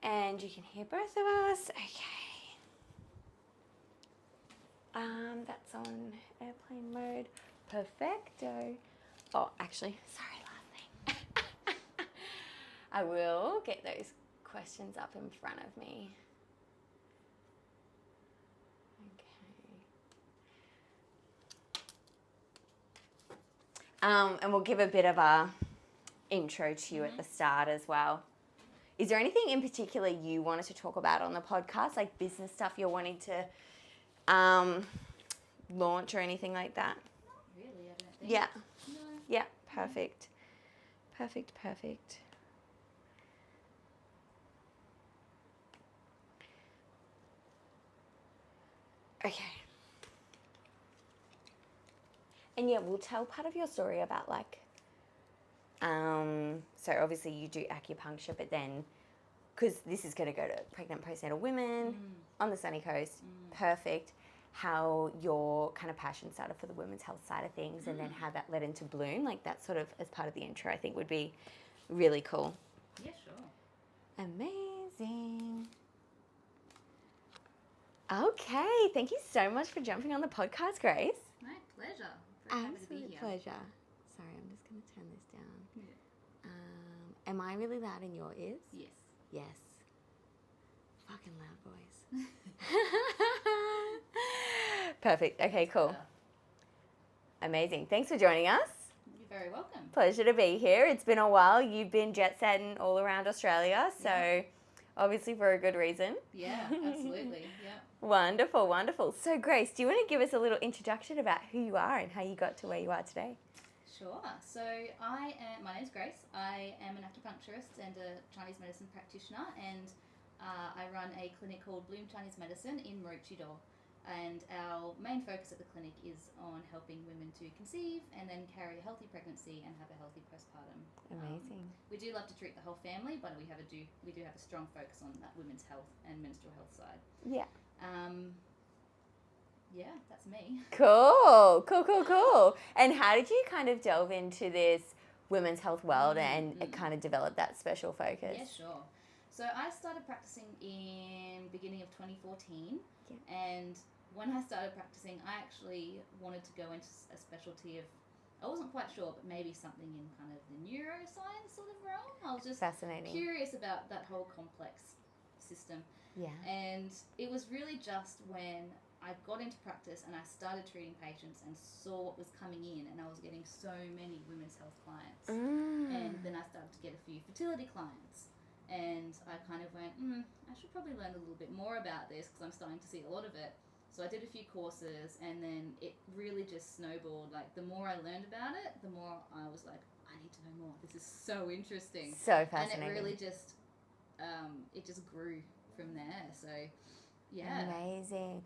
And you can hear both of us. Okay. That's on airplane mode. Perfecto. Oh, actually, sorry, last thing. I will get those questions up in front of me. Okay. And we'll give a bit of a intro to you at the start as well. Is there anything in particular you wanted to talk about on the podcast, like business stuff you're wanting to launch or anything like that? Not really, I don't think. Yeah. No. Yeah, perfect. Perfect. Okay. And yeah, we'll tell part of your story about like, so obviously you do acupuncture, but then, because this is going to go to pregnant postnatal women on the sunny coast, perfect, how your kind of passion started for the women's health side of things and then how that led into Bloom, like that sort of as part of the intro, I think would be really cool. Yeah, sure. Amazing. Okay, thank you so much for jumping on the podcast, Grace. My pleasure. Very happy to be Absolute here. pleasure. Sorry, I'm just going to turn this down. Yeah. Am I really loud in your ears? Yes. Yes. Fucking loud boys. Perfect. Okay, cool. Amazing. Thanks for joining us. You're very welcome. Pleasure to be here. It's been a while. You've been jet setting all around Australia, so obviously for a good reason. Yeah, absolutely. Yeah. Wonderful. So Grace, do you want to give us a little introduction about who you are and how you got to where you are today? Sure. So my name's Grace. I am an acupuncturist and a Chinese medicine practitioner, and I run a clinic called Bloom Chinese Medicine in Maroochydore. And our main focus at the clinic is on helping women to conceive and then carry a healthy pregnancy and have a healthy postpartum. Amazing. We do love to treat the whole family, but we do have a strong focus on that women's health and menstrual health side. Yeah. Yeah, that's me. Cool. And how did you kind of delve into this women's health world and kind of develop that special focus? Yeah, sure. So I started practicing in beginning of 2014, and when I started practicing, I actually wanted to go into a specialty of, I wasn't quite sure, but maybe something in kind of the neuroscience sort of realm. I was just fascinating, curious about that whole complex system. Yeah. And it was really just when I got into practice and I started treating patients and saw what was coming in, and I was getting so many women's health clients. And then I started to get a few fertility clients. And I kind of went, I should probably learn a little bit more about this because I'm starting to see a lot of it. So I did a few courses, and then it really just snowballed. Like, the more I learned about it, the more I was like, I need to know more. This is so interesting. So fascinating. And it really just, it just grew from there. So, yeah. Amazing.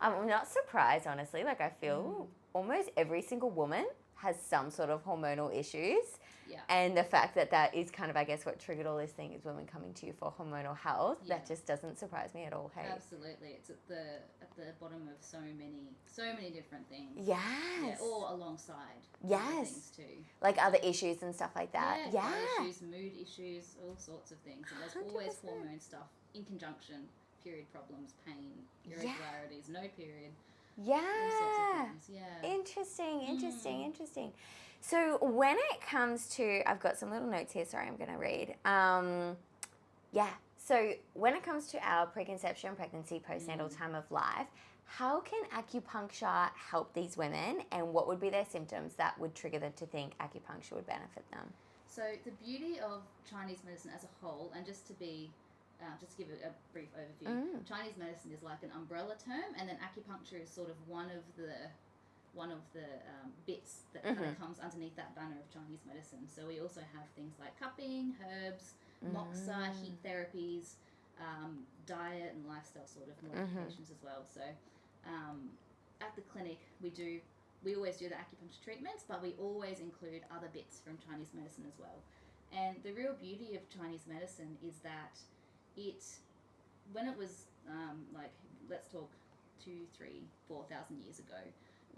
I'm not surprised, honestly. Like, I feel almost every single woman has some sort of hormonal issues. Yeah. And the fact that that is kind of, I guess, what triggered all this thing is women coming to you for hormonal health. Yeah. That just doesn't surprise me at all. Hey. Absolutely. It's at the bottom of so many different things. Yes. Yeah, or alongside. Yes. Other things too. Like other issues and stuff like that. Yeah. Issues, mood issues, all sorts of things. And there's 100%. always hormone stuff in conjunction. Period problems, pain, irregularities, no period. Yeah. All sorts of things. Yeah. Interesting. So when it comes to, I've got some little notes here, sorry, I'm going to read. So when it comes to our preconception, pregnancy, postnatal time of life, how can acupuncture help these women, and what would be their symptoms that would trigger them to think acupuncture would benefit them? So the beauty of Chinese medicine as a whole, and just to give it a brief overview, Chinese medicine is like an umbrella term, and then acupuncture is sort of one of the bits that kind of comes underneath that banner of Chinese medicine. So we also have things like cupping, herbs, moxa, heat therapies, diet and lifestyle sort of modifications as well. So at the clinic we always do the acupuncture treatments, but we always include other bits from Chinese medicine as well. And the real beauty of Chinese medicine is that when it was let's talk 2,000, 3,000, 4,000 years ago,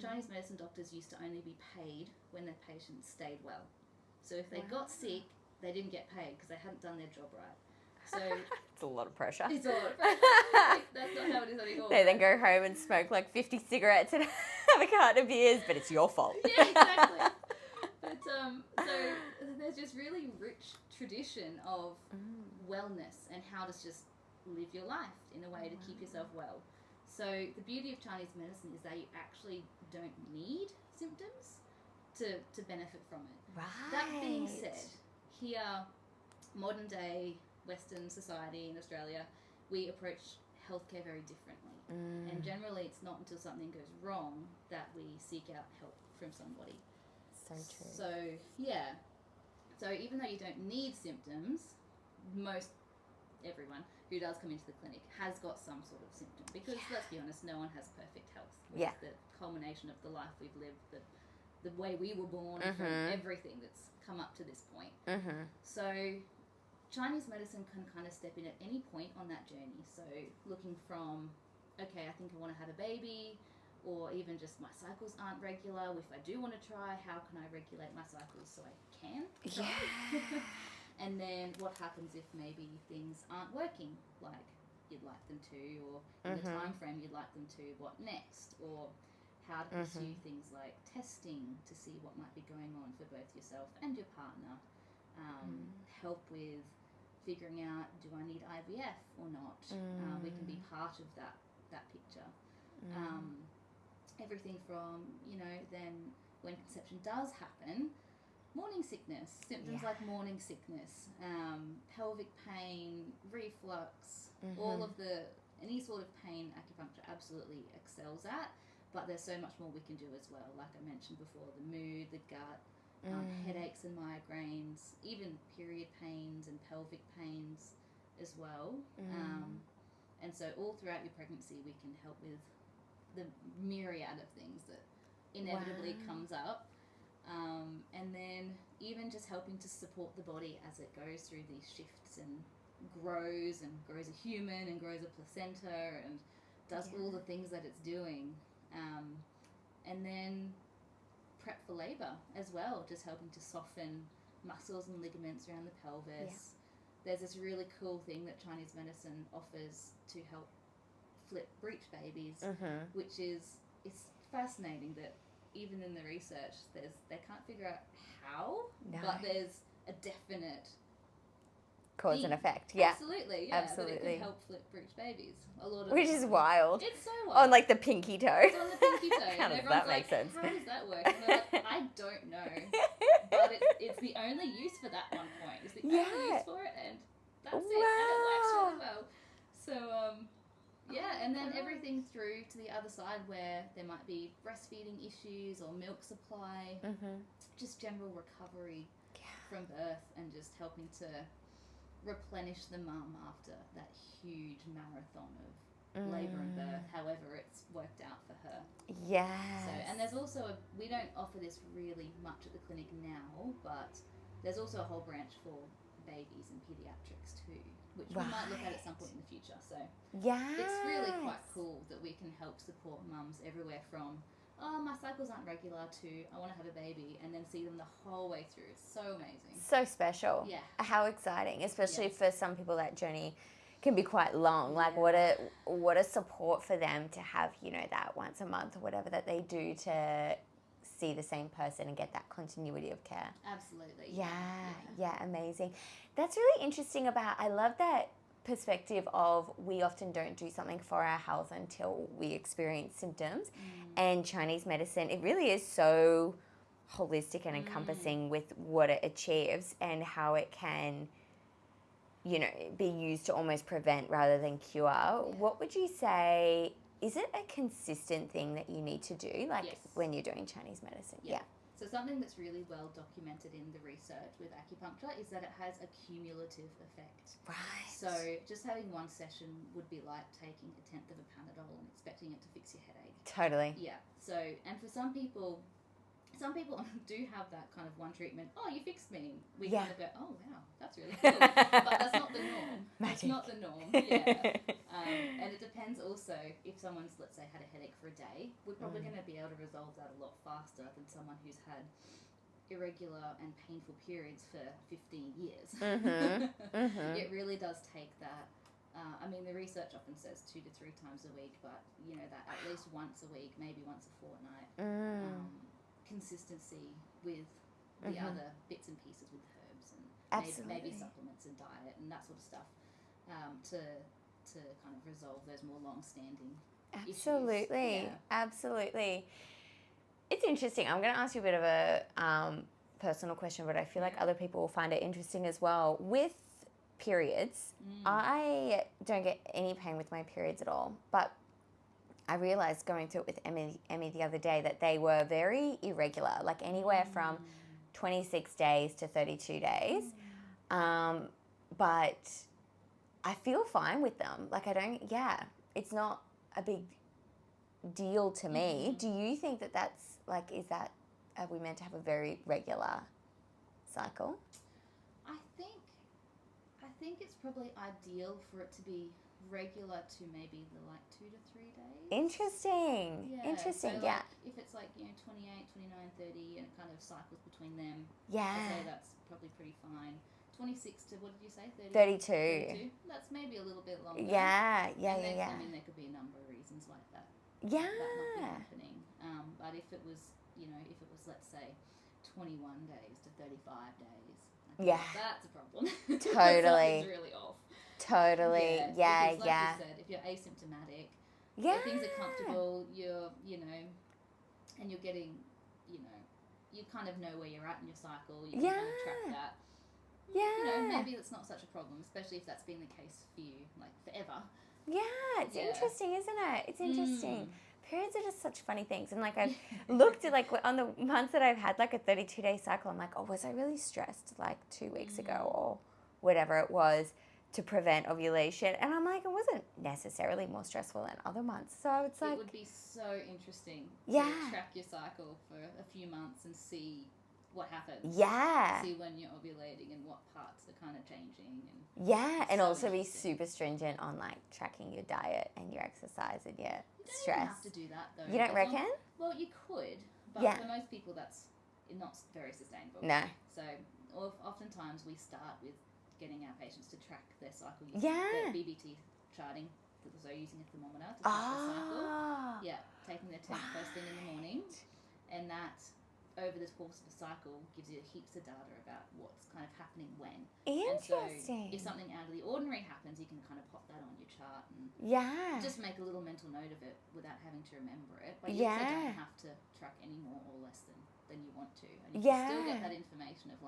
Chinese medicine doctors used to only be paid when their patients stayed well. So if they got sick, they didn't get paid because they hadn't done their job right. So it's a lot of pressure. it's a lot of pressure. That's not how it is anymore. They then go home and smoke like 50 cigarettes and have a carton of beers, but it's your fault. Yeah, exactly. But so there's just really rich tradition of wellness and how to just live your life in a way to keep yourself well. So the beauty of Chinese medicine is that you actually don't need symptoms to benefit from it. Right. That being said, here, modern day Western society in Australia, we approach healthcare very differently. And generally it's not until something goes wrong that we seek out help from somebody. So true. So, yeah. So even though you don't need symptoms, everyone who does come into the clinic has got some sort of symptom. Because, let's be honest, no one has perfect health. With the culmination of the life we've lived, the way we were born, from everything that's come up to this point. So Chinese medicine can kind of step in at any point on that journey. So looking from, okay, I think I want to have a baby, or even just my cycles aren't regular. If I do want to try, how can I regulate my cycles so I can try? Yeah. And then what happens if maybe things aren't working like you'd like them to, or in the time frame you'd like them to, what next? Or how to pursue things like testing to see what might be going on for both yourself and your partner. Help with figuring out, do I need IVF or not? We can be part of that picture. Everything from, then when conception does happen, morning sickness, symptoms like morning sickness, pelvic pain, reflux, all of any sort of pain acupuncture absolutely excels at, but there's so much more we can do as well. Like I mentioned before, the mood, the gut, headaches and migraines, even period pains and pelvic pains as well. And so all throughout your pregnancy, we can help with the myriad of things that inevitably comes up. And then even just helping to support the body as it goes through these shifts and grows a human and grows a placenta and does all the things that it's doing. And then prep for labour as well, just helping to soften muscles and ligaments around the pelvis. There's this really cool thing that Chinese medicine offers to help flip breech babies, which is, it's fascinating that even in the research, they can't figure out how, but there's a definite cause and effect. Yeah, absolutely, absolutely. That it can help flip breech babies. Which is wild. It's so wild. On like the pinky toe. It's on the pinky toe. How does that make sense? How does that work? And they're like, I don't know, but it's the only use for that one point. It's the only use for it, and that's it. And it works really well. So and then everything through to the other side where there might be breastfeeding issues or milk supply, just general recovery from birth, and just helping to replenish the mum after that huge marathon of labour and birth, however it's worked out for her. Yes. So, and there's also we don't offer this really much at the clinic now, but there's also a whole branch for babies and paediatrics too, which we might look at some point in the future. So it's really quite cool that we can help support mums everywhere from, oh, my cycles aren't regular, to I want to have a baby, and then see them the whole way through. It's so amazing. So special. Yeah. How exciting, especially for some people that journey can be quite long. Like what a support for them to have, that once a month or whatever that they do to see the same person and get that continuity of care. Absolutely. Yeah, amazing. That's really interesting I love that perspective of we often don't do something for our health until we experience symptoms. And Chinese medicine, it really is so holistic and encompassing with what it achieves and how it can, be used to almost prevent rather than cure. What would you say, is it a consistent thing that you need to do, when you're doing Chinese medicine? Yeah. So something that's really well documented in the research with acupuncture is that it has a cumulative effect. Right. So just having one session would be like taking a tenth of a Panadol and expecting it to fix your headache. Totally. Yeah. So, and for some people do have that kind of one treatment. Oh, you fixed me. We kind of go, oh wow, that's really cool. But that's not the norm. Magic. That's not the norm. Yeah. And it depends also if someone's, let's say, had a headache for a day, we're probably going to be able to resolve that a lot faster than someone who's had irregular and painful periods for 15 years. It really does take that. I mean, the research often says 2 to 3 times a week, but, you know, that at least once a week, maybe once a fortnight, consistency with the other bits and pieces with herbs and maybe supplements and diet and that sort of stuff to kind of resolve those more long-standing issues. Absolutely. It's interesting. I'm going to ask you a bit of a personal question, but I feel like other people will find it interesting as well. With periods, I don't get any pain with my periods at all, but I realised going through it with Emmy the other day that they were very irregular, like anywhere from 26 days to 32 days. But I feel fine with them. Like it's not a big deal to me. Do you think that that's like, are we meant to have a very regular cycle? I think it's probably ideal for it to be regular to maybe the 2 to 3 days. Interesting. So if it's 28, 29, 30 and it kind of cycles between them, I'd say that's probably pretty fine. 26 to, what did you say? 32. That's maybe a little bit longer. Yeah. I mean, there could be a number of reasons like that. Yeah. That not be happening. But if it was, let's say 21 days to 35 days, that's a problem. Totally. Something's really off. Totally. Because like you said, if you're asymptomatic, if things are comfortable, you're, and you're getting, you kind of know where you're at in your cycle, you can kind of track that. Maybe it's not such a problem, especially if that's been the case for you, forever. It's interesting, isn't it? It's interesting. Periods are just such funny things. And, I've looked at, on the months that I've had, a 32-day cycle, I'm like, oh, was I really stressed, 2 weeks ago or whatever it was to prevent ovulation? And I'm like, it wasn't necessarily more stressful than other months. So it's it would be so interesting to track your cycle for a few months and see what happens. See when you're ovulating and what parts are kind of changing. And also be super stringent on tracking your diet and your exercise and your stress. You don't have to do that though. You don't reckon? Well, you could, but for most people that's not very sustainable. No. So oftentimes we start with getting our patients to track their cycle using their BBT charting, so using a thermometer to track their cycle. Taking their temp first thing in the morning, and that over the course of the cycle gives you heaps of data about what's kind of happening when. Interesting. And so if something out of the ordinary happens, you can kind of pop that on your chart and just make a little mental note of it without having to remember it. But you also don't have to track any more or less than you want to. And you can still get that information of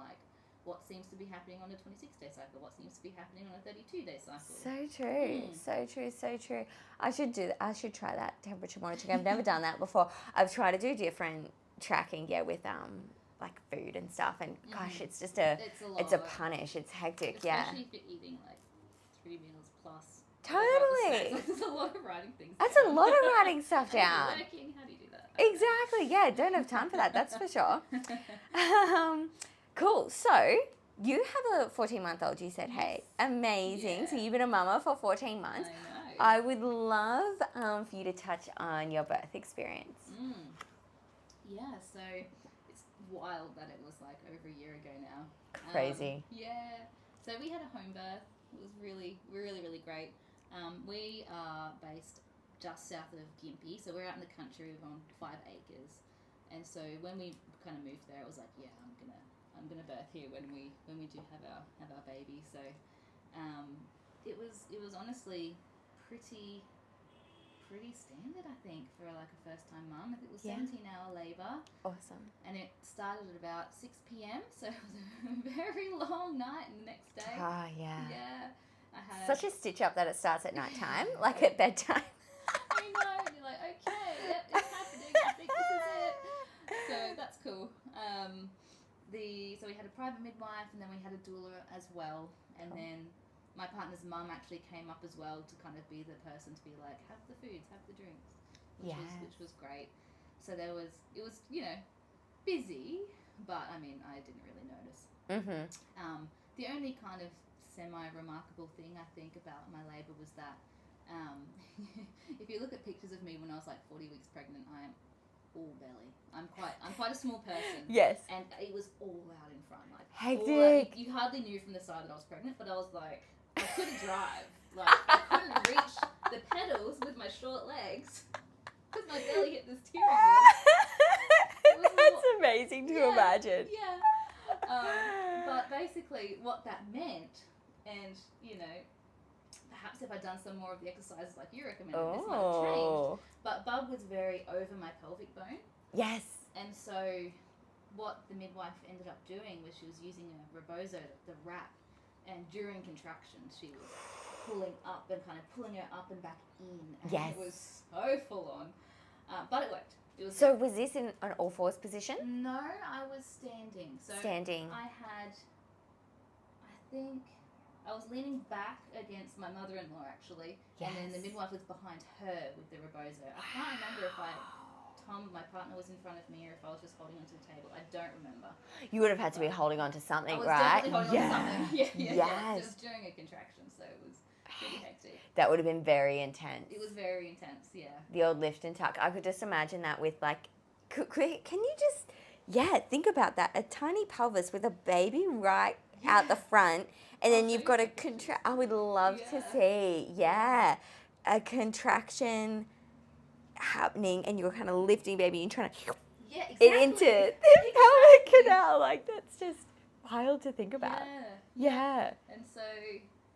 what seems to be happening on a 26-day cycle, what seems to be happening on a 32-day cycle. So true. I should try that temperature monitoring. I've never done that before. I've tried to do different tracking with food and stuff, and gosh, it's just it's a punish. It's hectic. Especially if you're eating 3 meals plus. Totally. There's a lot of writing things. That's a lot of writing stuff down. Working. How do you do that? Exactly. Yeah, don't have time for that. That's for sure. Cool. So you have a 14-month-old. You said, hey, amazing. Yeah. So you've been a mama for 14 months. I know. I would love for you to touch on your birth experience. Yeah, so it's wild that it was over a year ago now. Crazy. So we had a home birth. It was really, really, really great. We are based just south of Gympie, so we're out in the country. We're on 5 acres, and so when we kind of moved there, it was I'm gonna birth here when we do have our baby. So it was honestly pretty standard, I think, for a first-time mum. I think it was 17-hour labour. Awesome. And it started at about 6 p.m, so it was a very long night and the next day. Oh, yeah. Yeah. I had such a stitch up that it starts at night time, at bedtime. I know. You're like, okay, yep, it's happening. I think this is it. So that's cool. So we had a private midwife, and then we had a doula as well. And then my partner's mum actually came up as well to kind of be the person to be have the foods, have the drinks, which was great. So it was busy, but I mean, I didn't really notice. The only kind of semi-remarkable thing I think about my labour was that if you look at pictures of me when I was 40 weeks pregnant, I am all belly. I'm quite a small person. Yes. And it was all out in front, like Hectic. you hardly knew from the side that I was pregnant, but I was like, I couldn't drive. Like I couldn't reach the pedals with my short legs because my belly hit the steering wheel. That's amazing to imagine. Yeah. But basically, what that meant, and perhaps if I'd done some more of the exercises like you recommended, this might have changed. But Bub was very over my pelvic bone. Yes. And so what the midwife ended up doing was she was using a rebozo, the wrap, and during contractions she was pulling up and kind of pulling her up and back in. And yes. It was so full on. But it worked. Was this in an all fours position? No, I was standing. So standing. I think I was leaning back against my mother-in-law actually, yes. And then the midwife was behind her with the rebozo. I can't remember if my partner was in front of me or if I was just holding onto the table. I don't remember. You would have had to be holding onto something, I was right? definitely holding onto something. Yeah. Yes. It was during a contraction, so it was pretty hectic. That would have been very intense. It was very intense, yeah. The old lift and tuck. I could just imagine that with like, can you just, think about that. A tiny pelvis with a baby right out the front, and then you've got a I would love to see, a contraction happening, and you're kind of lifting baby and trying to it into the pelvic canal. Like, that's just wild to think about. Yeah. And so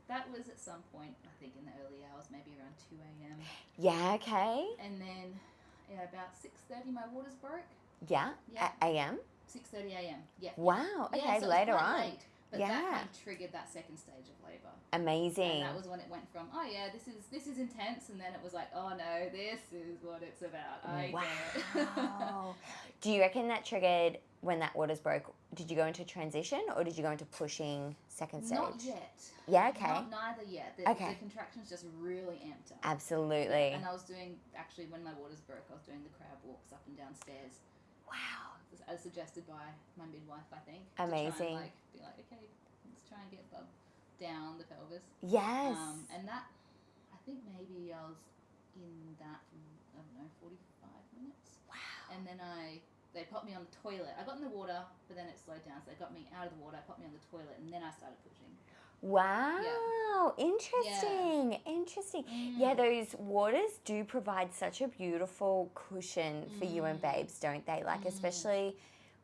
that was at some point, I think in the early hours, maybe around 2 a.m. Yeah, okay. And then about 6:30 my waters broke. Yeah. A.m.? 6:30 a.m. Yeah. Wow. Okay, so later on. Late, but that kind of triggered that second stage of labour. Amazing. And that was when it went from, this is intense, and then it was like, oh no, this is what it's about. I get it. Do you reckon that triggered when that waters broke? Did you go into transition or did you go into pushing second stage? Not yet. Yeah, okay. Neither yet. The contractions just really amped up. Absolutely. And I was doing, actually, when my waters broke, I was doing the crab walks up and down stairs. Wow. As suggested by my midwife, I think. Amazing. To try and be like, okay, let's try and get Bub down the pelvis. Yes. And that, I think maybe I was in that for, 45 minutes. Wow. And then they popped me on the toilet. I got in the water, but then it slowed down. So they got me out of the water, popped me on the toilet, and then I started pushing. Wow. Yeah. Interesting. Yeah, those waters do provide such a beautiful cushion for you and babes, don't they? Like, especially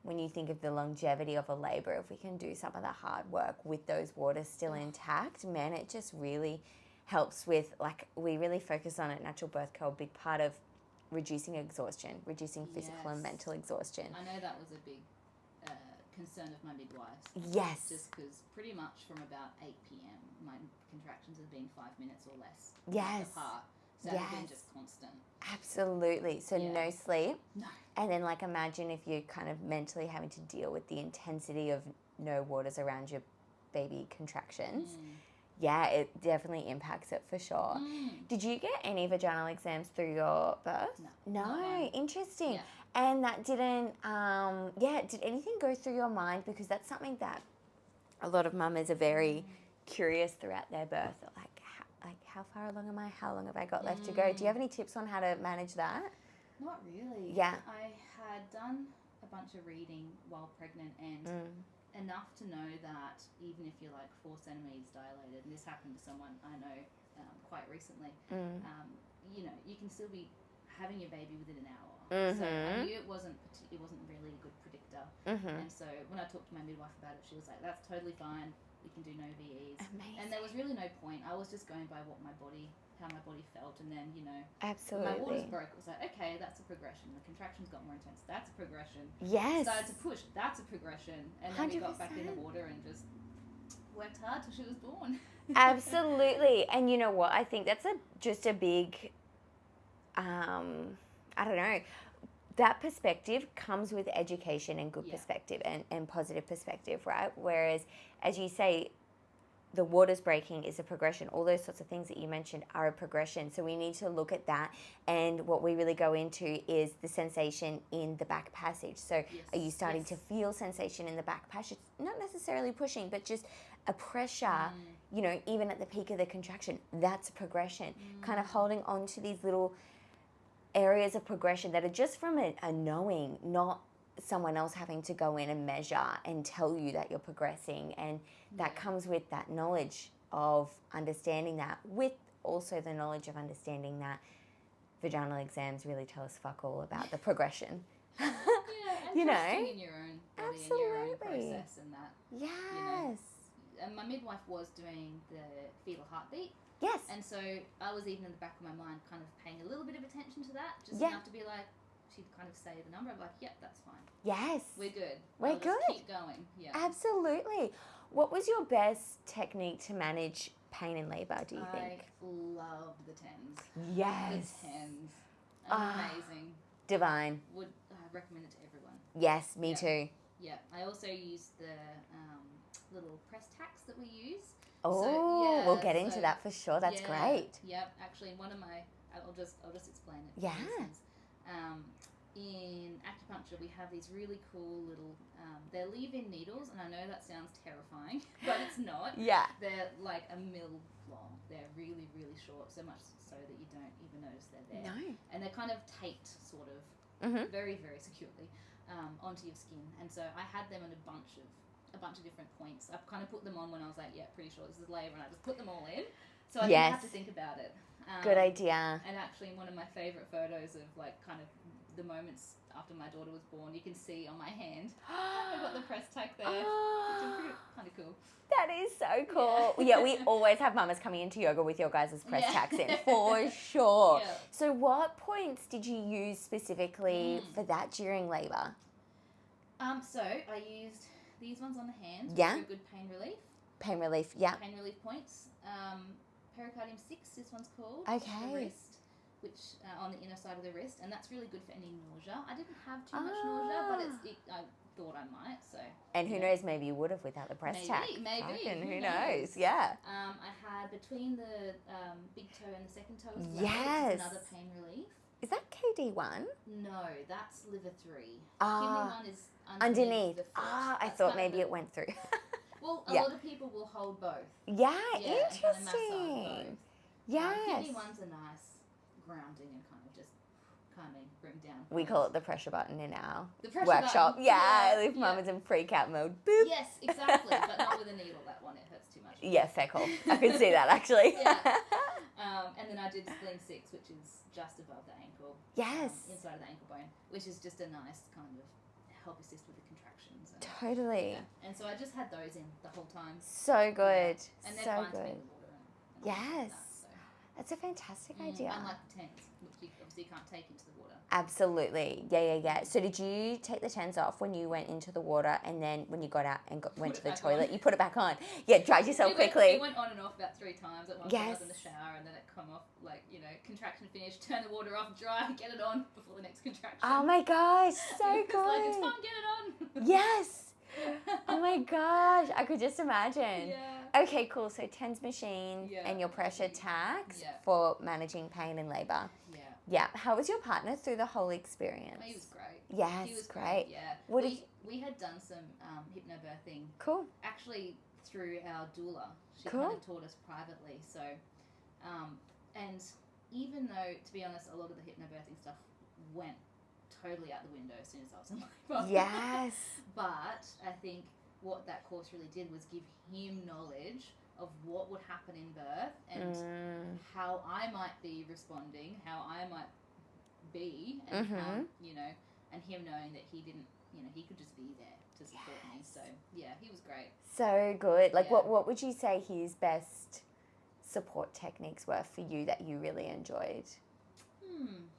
when you think of the longevity of a labour, if we can do some of the hard work with those waters still intact, man, it just really helps with, like, we really focus on at Natural Birth Co. A big part of reducing exhaustion, reducing physical and mental exhaustion. I know that was a big concern of my midwives. Yes. Just because pretty much from about 8 p.m. my contractions have been 5 minutes or less. Yes. Apart. So they've been just constant. Absolutely. So no sleep. No. And then, like, imagine if you're kind of mentally having to deal with the intensity of no waters around your baby contractions. Yeah, it definitely impacts it for sure. Did you get any vaginal exams through your birth? No. Interesting. Yeah. And that didn't, did anything go through your mind? Because that's something that a lot of mamas are very curious throughout their birth. Like, how far along am I? How long have I got left to go? Do you have any tips on how to manage that? Not really. Yeah. I had done a bunch of reading while pregnant and enough to know that even if you're like 4 centimetres dilated, and this happened to someone I know quite recently, you can still be having your baby within an hour. So I knew it wasn't really a good predictor. And so when I talked to my midwife about it, she was like, that's totally fine. We can do no VEs. Amazing. And there was really no point. I was just going by how my body felt, and then, Absolutely. my waters broke. It was like, okay, that's a progression. The contractions got more intense. That's a progression. Yes. Started to push. That's a progression. And then 100%. we got back in the water and just worked hard till she was born. Absolutely. And you know what? I think that's just a big, I don't know, that perspective comes with education and good perspective and positive perspective, right? Whereas, as you say, the waters breaking is a progression. All those sorts of things that you mentioned are a progression. So we need to look at that. And what we really go into is the sensation in the back passage. So are you starting to feel sensation in the back passage? Not necessarily pushing, but just a pressure, even at the peak of the contraction. That's a progression. Kind of holding on to these little areas of progression that are just from a knowing, not someone else having to go in and measure and tell you that you're progressing. And that comes with that knowledge of understanding that, with also the knowledge of understanding that vaginal exams really tell us fuck all about the progression. Yeah, and You know? trusting in your own body and your own process and that. Yes. You know. And my midwife was doing the fetal heartbeat. Yes. And so I was even in the back of my mind kind of paying a little bit of attention to that, just Yeah. enough to be like, she'd kind of say the number. I'm like, yep, that's fine. Yes. We're good. We're I'll good. Just keep going. Yeah. Absolutely. What was your best technique to manage pain in labour, do you think? I loved the tens. Yes. The tens. Ah. Amazing. Divine. Would recommend it to everyone. Yes, me too. Yeah. I also used the little press tacks that we use. Oh, we'll get into that for sure. That's great. Yep. Actually, one of my, I'll just explain it. Yeah. In acupuncture, we have these really cool little, they're leave-in needles, and I know that sounds terrifying, but it's not. Yeah. They're like a mil long. They're really, really short, so much so that you don't even notice they're there. No. And they're kind of taped, sort of, very, very securely onto your skin. And so I had them in a bunch of different points. I kind of put them on when I was like, yeah, pretty sure this is labour, and I just put them all in. So I didn't have to think about it. Good idea. And actually, one of my favourite photos of like kind of the moments after my daughter was born, you can see on my hand, I've got the press tack there, which is kind of cool. That is so cool. Yeah, we always have mamas coming into yoga with your guys' press tacks in, for sure. Yeah. So what points did you use specifically for that during labour? So I used these ones on the hands Yeah. for good pain relief. Pain relief, yeah. Pain relief points. Pericardium 6, this one's called. Okay. The wrist, which on the inner side of the wrist, and that's really good for any nausea. I didn't have too much nausea, but I thought I might. So. And who knows? Maybe you would have without the press tack. Maybe. Fucking who knows? Yeah. I had between the big toe and the second toe as well. Yes. Which is another pain relief. Is that KD1? No, that's liver 3. Ah. Kidney 1 is Underneath. the foot. I That's thought kind of maybe it went through. Well, a lot of people will hold both. Yeah, And kind of massage interesting. both. Yes. Kidney 1's a nice grounding and kind of just calming, bring down. We call it the pressure button in our The pressure workshop. button. Yeah, if mama's in freak out mode. Boop. Yes, exactly, but not with a needle. That one, it hurts too much. Yeah, fair call. I could see that actually. Yeah. And then I did spleen 6, which is just above the ankle. Yes. Inside of the ankle bone, which is just a nice kind of help assist with the contractions. And, Totally. and so I just had those in the whole time. So good. And they're So fine to be good. in the water. And Yes. that, so. That's a fantastic idea. Unlike the tens, which you obviously can't take into the water. Absolutely. Yeah. So did you take the tens off when you went into the water, and then when you got out and went to the toilet, you put it back on? Yeah, dried yourself quickly. It went on and off about 3 times. At one point I was in the shower, and then it come off, like, contraction finished, turn the water off, dry, get it on before the next contraction. Oh my gosh, so It's good. like, it's time, get it on. Yes. Oh my gosh, I could just imagine. Yeah. Okay, cool. So TENS machine and your pressure tacks for managing pain and labour. Yeah. Yeah. How was your partner through the whole experience? He was great. Yes, He was great. Yeah. We had done some hypnobirthing. Cool. Actually, through our doula. She Cool. kind of taught us privately. So, and even though, to be honest, a lot of the hypnobirthing stuff went totally out the window as soon as I was in labour. Yes. But I think what that course really did was give him knowledge of what would happen in birth and how I might be responding, how I might be, and how, and him knowing that he didn't, he could just be there to support me. So yeah, he was great. So good. Like, what would you say his best support techniques were for you that you really enjoyed?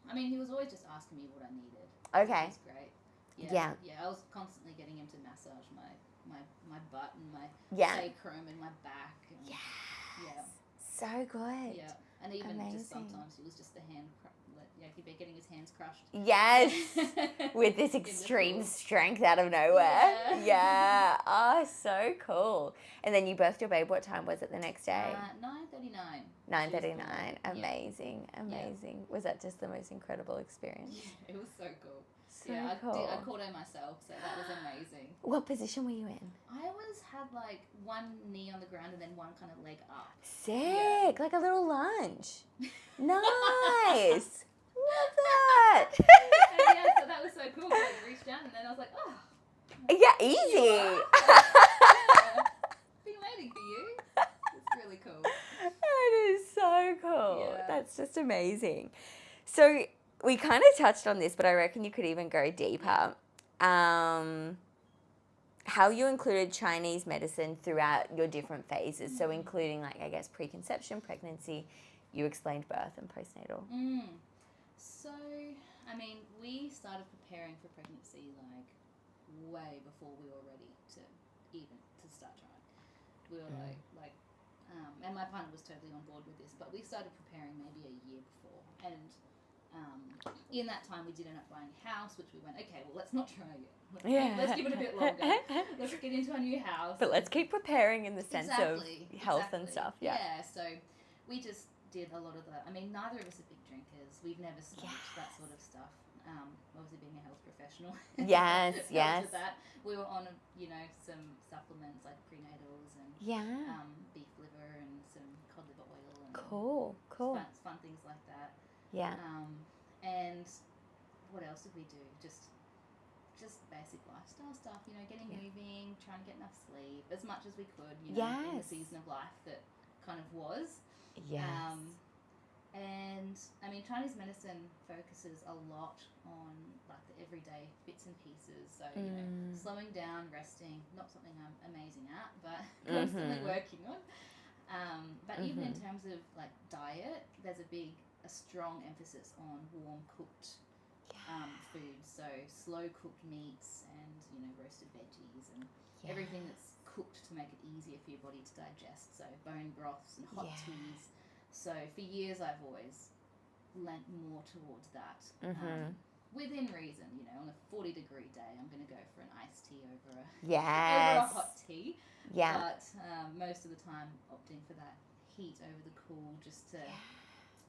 I mean, he was always just asking me what I needed. Okay. It was great. Yeah. Yeah, I was constantly getting him to massage my butt and my sacrum and my back. And, yeah. So good. Yeah. And even just Amazing. sometimes it was just the hand, he'd be getting his hands crushed. Yes. With this extreme strength out of nowhere. Yeah. Oh, so cool. And then you birthed your babe. What time was it the next day? 9:39. 9:39. Amazing. Amazing. Was that just the most incredible experience? Yeah, it was so cool. So I cool. caught her myself, so that was amazing. What position were you in? I always had like one knee on the ground and then one kind of leg up. Sick. Like a little lunge. Nice. love that. And yeah, so that was so cool. I reached out and then I was like, oh. Yeah, easy. Yeah. Been waiting for you. It's really cool. That is so cool. Yeah. That's just amazing. So we kind of touched on this, but I reckon you could even go deeper. How you included Chinese medicine throughout your different phases. So including, like, I guess, preconception, pregnancy, you explained birth and postnatal. So, I mean, we started preparing for pregnancy, like, way before we were ready to start trying. We were and my partner was totally on board with this, but we started preparing maybe a year before. And in that time, we did end up buying a house, which we went, okay, well, let's not try it. Let's give it a bit longer. Let's get into our new house. But let's keep preparing in the sense of health and stuff. Yeah, so we just did a lot of the, I mean, neither of us are big drinkers. We've never smoked that sort of stuff. Obviously being a health professional. Yes. With that. We were on, some supplements like prenatals and beef liver and some cod liver oil. And Cool. Fun things like that. Yeah. And what else did we do? Just basic lifestyle stuff, getting moving, trying to get enough sleep, as much as we could, in the season of life that kind of was. Yes. And I mean, Chinese medicine focuses a lot on like the everyday bits and pieces. So, slowing down, resting, not something I'm amazing at, but constantly working on. But even in terms of like diet, there's a strong emphasis on warm cooked foods. So slow cooked meats and, roasted veggies and everything that's cooked to make it easier for your body to digest. So bone broths and hot teas. So for years I've always lent more towards that. Within reason, on a 40-degree day, I'm going to go for an iced tea over a hot tea. Yeah. But most of the time opting for that heat over the cool, just to,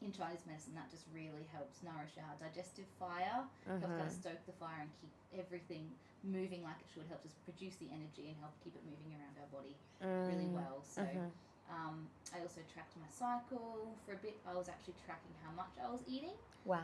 in Chinese medicine, that just really helps nourish our digestive fire, helps kind of stoke the fire and keep everything moving like it should, helps us produce the energy and help keep it moving around our body really well. So I also tracked my cycle for a bit. I was actually tracking how much I was eating. Wow.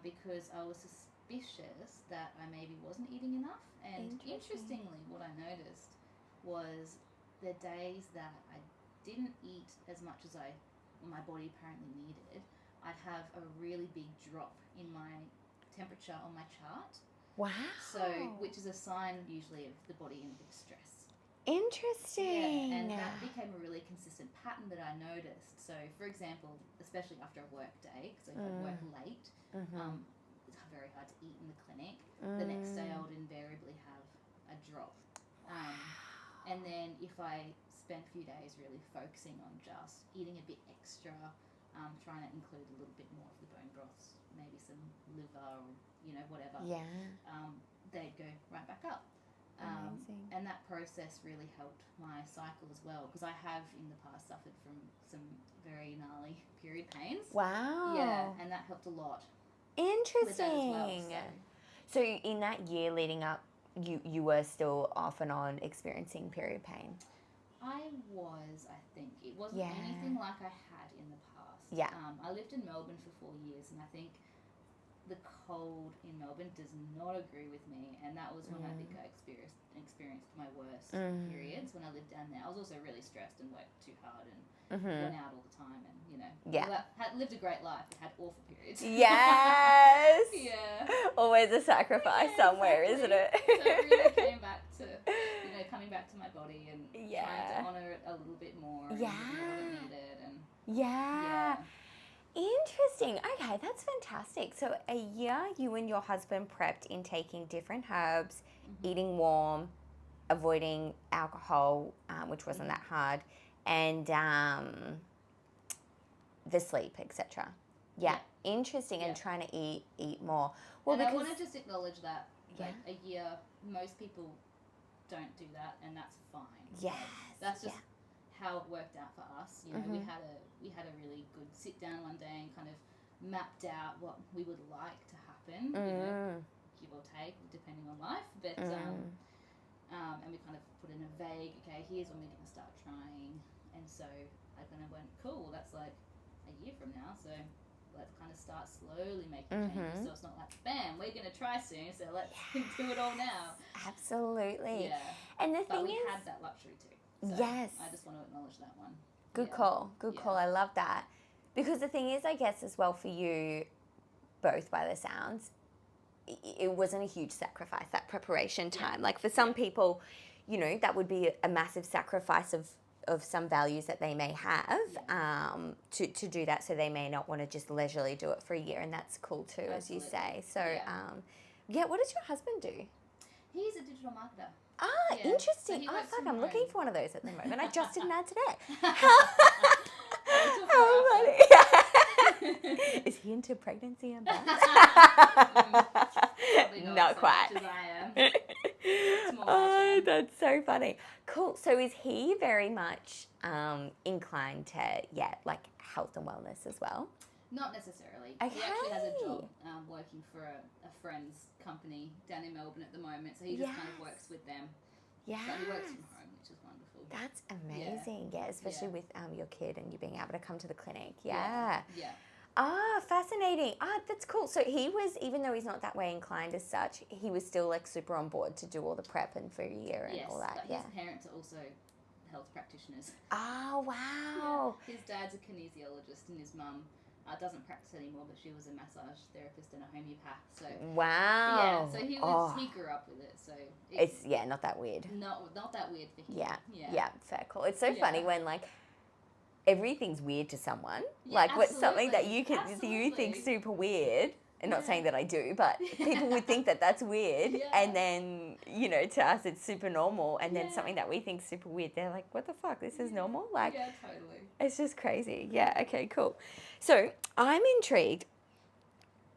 Because I was suspicious that I maybe wasn't eating enough. And interestingly, what I noticed was the days that I didn't eat as much as my body apparently needed, I'd have a really big drop in my temperature on my chart. Wow. So, which is a sign usually of the body in a bit of stress. Interesting. Yeah, and that became a really consistent pattern that I noticed. So, for example, especially after a work day, because I work late, it's very hard to eat in the clinic. The next day I would invariably have a drop. And then if I spent a few days really focusing on just eating a bit extra, trying to include a little bit more of the bone broths, maybe some liver or, whatever, they'd go right back up. And that process really helped my cycle as well, because I have in the past suffered from some very gnarly period pains. Wow. Yeah, and that helped a lot. Interesting. With that as well, so in that year leading up, you were still off and on experiencing period pain? I think. It wasn't anything like I had in the past. Yeah. I lived in Melbourne for 4 years, and I think the cold in Melbourne does not agree with me, and that was when I think I experienced my worst periods when I lived down there. I was also really stressed and worked too hard and went out all the time, and lived a great life and had awful periods. Yes. Yeah. Always a sacrifice somewhere, isn't it? So it really came back to coming back to my body and trying to honour it a little bit more. And what it needed and Interesting. Okay, that's fantastic. So a year you and your husband prepped in taking different herbs, eating warm, avoiding alcohol, which wasn't that hard, and the sleep, etc. Yeah, interesting. And trying to eat more. Well, and because I want to just acknowledge that a year, most people don't do that, and that's fine. Yes. That's just how it worked out for us. We had a really good sit down one day and kind of mapped out what we would like to happen, give or take, depending on life. But and we kind of put in a vague, okay, here's when we're going to start trying. And so I kind of went, cool, that's like a year from now. So let's kind of start slowly making changes. So it's not like, bam, we're going to try soon, so let's do it all now. Absolutely. Yeah. And the But thing we is, had that luxury too. So yes. I just want to acknowledge that one. Good call. Good call. I love that. Because the thing is, I guess as well for you, both by the sounds, it wasn't a huge sacrifice, that preparation time. Like for some people, you know, that would be a massive sacrifice of some values that they may have to do that. So they may not want to just leisurely do it for a year. And that's cool too, as you say. So, what does your husband do? He's a digital marketer. Ah, interesting. So fuck, I'm looking for one of those at the moment. I just did an ad today. How funny. Is he into pregnancy and birth? Not quite. As I am. Oh, that's so funny. Cool. So is he very much inclined to, like health and wellness as well? Not necessarily. Okay. He actually has a job working for a friend's company down in Melbourne at the moment, so he just kind of works with them. Yeah. But he works from home, which is wonderful. That's amazing. Yeah, especially with your kid and you being able to come to the clinic. Yeah. Ah, fascinating. Ah, that's cool. So he was, even though he's not that way inclined as such, he was still like super on board to do all the prep and for a year and all that. But his parents are also health practitioners. Oh, wow. Yeah. His dad's a kinesiologist and his mum doesn't practice anymore, but she was a massage therapist and a homeopath. So wow. Yeah, so he grew up with it. So it's not that weird. Not that weird for him. Yeah, fair call. It's so funny when like everything's weird to someone. Like absolutely. what's something that you think super weird. And not saying that I do, but people would think that that's weird. And then, you know, to us it's super normal. And then something that we think super weird, they're like, what the fuck? This is normal? Like, yeah, totally. It's just crazy. Yeah, okay, cool. So I'm intrigued.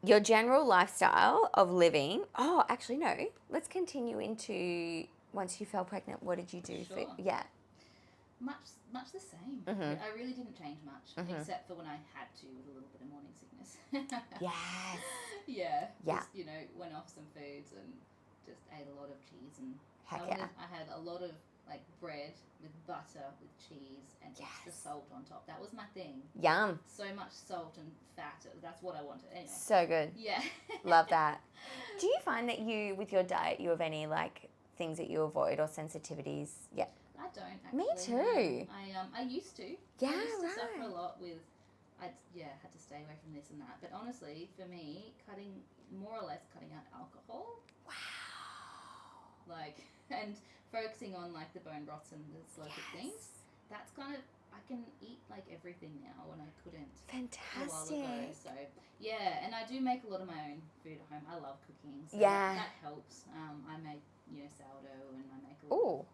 Your general lifestyle of living. Oh, actually, no. Let's continue into once you fell pregnant. What did you do? Sure. Much the same. I really didn't change much, except for when I had to with a little bit of morning sickness. Yes. Yeah. Just, you know, went off some foods and just ate a lot of cheese and I had a lot of like bread with butter with cheese and extra salt on top. That was my thing. Yum. So much salt and fat. That's what I wanted. Anyway. So good. Yeah. Love that. Do you find that you, with your diet, you have any like things that you avoid or sensitivities? Yeah. I don't actually. Me too. I used to. Yeah, I used to suffer a lot with, had to stay away from this and that. But honestly, for me, more or less cutting out alcohol. Wow. Like, and focusing on like the bone broths and the slow cooked things. That's kind of, I can eat like everything now when I couldn't. Fantastic. A while ago. So yeah, and I do make a lot of my own food at home. I love cooking. So that helps. I make sourdough and I make a lot.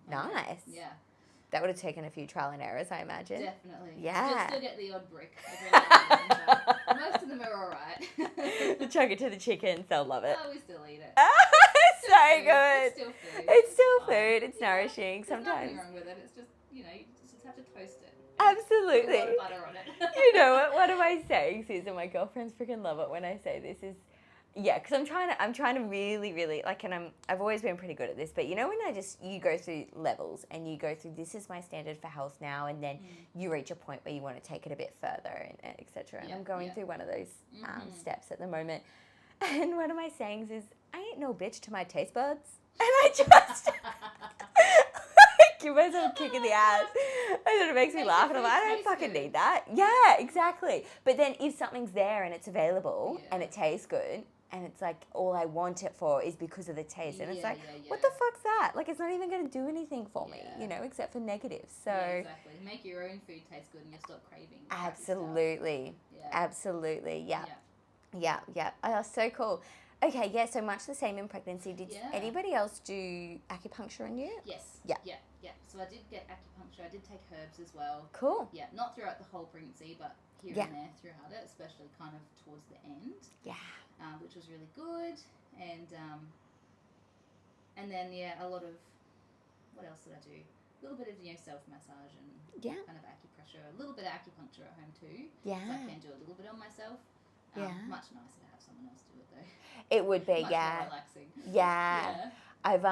Nice. Yeah. That would have taken a few trial and errors, I imagine. Definitely. Yeah. Still get the odd brick. But most of them are all right. Chuck it to the chickens, they'll love it. Oh, we still eat it. So good. It's still food. It's still food. It's nourishing sometimes. There's nothing wrong with it. It's just, you just have to toast it. Absolutely. Put a lot of butter on it. You know what? What am I saying, Susan? My girlfriends freaking love it when I say this is... Yeah, because I'm trying to really, really, like, and I've always been pretty good at this, but you know when you go through levels and you go through, this is my standard for health now, and then you reach a point where you want to take it a bit further, and et cetera. And I'm going through one of those steps at the moment. And one of my sayings is, I ain't no bitch to my taste buds. And I just give myself a kick in the ass. And it makes me laugh, and I'm like, I don't fucking need that. Yeah, exactly. But then if something's there and it's available and it tastes good, and it's like, all I want it for is because of the taste. And it's like, what the fuck's that? Like, it's not even going to do anything for me, except for negatives. So exactly. Make your own food taste good and you'll stop craving. Absolutely. Absolutely. Yeah. Oh, so cool. Okay, so much the same in pregnancy. Did anybody else do acupuncture on you? Yes. Yeah. So I did get acupuncture. I did take herbs as well. Cool. Yeah, not throughout the whole pregnancy, but here and there throughout it, especially kind of towards the end. Yeah. Which was really good. And then, a lot of, what else did I do? A little bit of, self-massage and kind of acupressure. A little bit of acupuncture at home too. Yeah. So I can do a little bit on myself. Much nicer to have someone else do it though. It would be, much more relaxing. Yeah. I've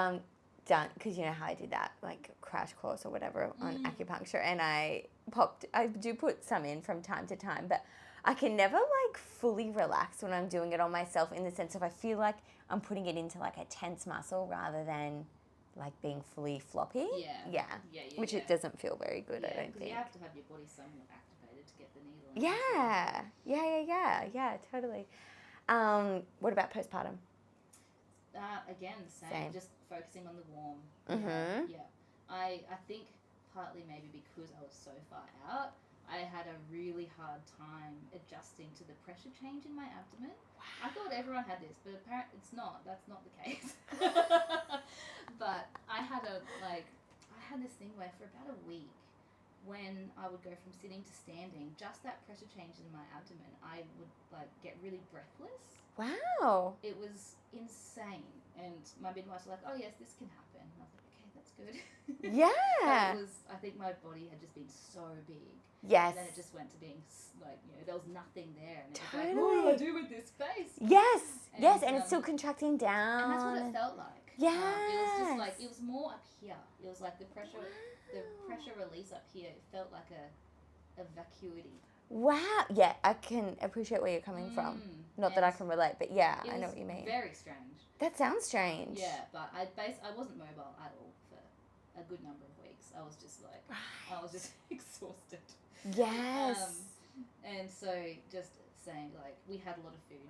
done, because you know how I did that, like crash course or whatever on acupuncture, and I do put some in from time to time, but I can never like fully relax when I'm doing it on myself, in the sense of I feel like I'm putting it into like a tense muscle rather than like being fully floppy. Yeah. Which it doesn't feel very good, I don't think. You have to have your body somewhat activated to get the needle in. Yeah, totally. What about postpartum? Again, same. Just focusing on the warm. Mm-hmm. Yeah. I think partly maybe because I was so far out, I had a really hard time adjusting to the pressure change in my abdomen. Wow. I thought everyone had this, but apparently it's not. That's not the case. But I had this thing where for about a week, when I would go from sitting to standing, just that pressure change in my abdomen, I would like get really breathless. Wow. It was insane. And my midwives were like, oh yes, this can happen. And I was like, okay, that's good. Yeah. I think my body had just been so big. Yes. And then it just went to being like, there was nothing there. And it totally. was like, what do I do with this space? Yes. And it's still contracting down. And that's what it felt like. Yeah. It was just like, it was more up here. It was like the pressure release up here. It felt like a vacuity. Wow. Yeah, I can appreciate where you're coming from. Not that I can relate, but yeah, I know what you mean. Very strange. That sounds strange. Yeah, but I wasn't mobile at all for a good number of weeks. I was just like, I was just exhausted. Yes. And so just saying, like, we had a lot of food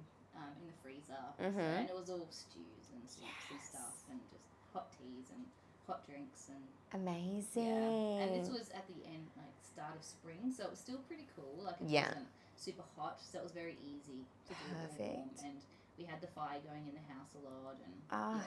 in the freezer, and it was all stews and soups and stuff, and just hot teas and hot drinks and amazing. Yeah. And this was at the end, like start of spring, so it was still pretty cool. Like it wasn't super hot, so it was very easy to do it warm. And we had the fire going in the house a lot, and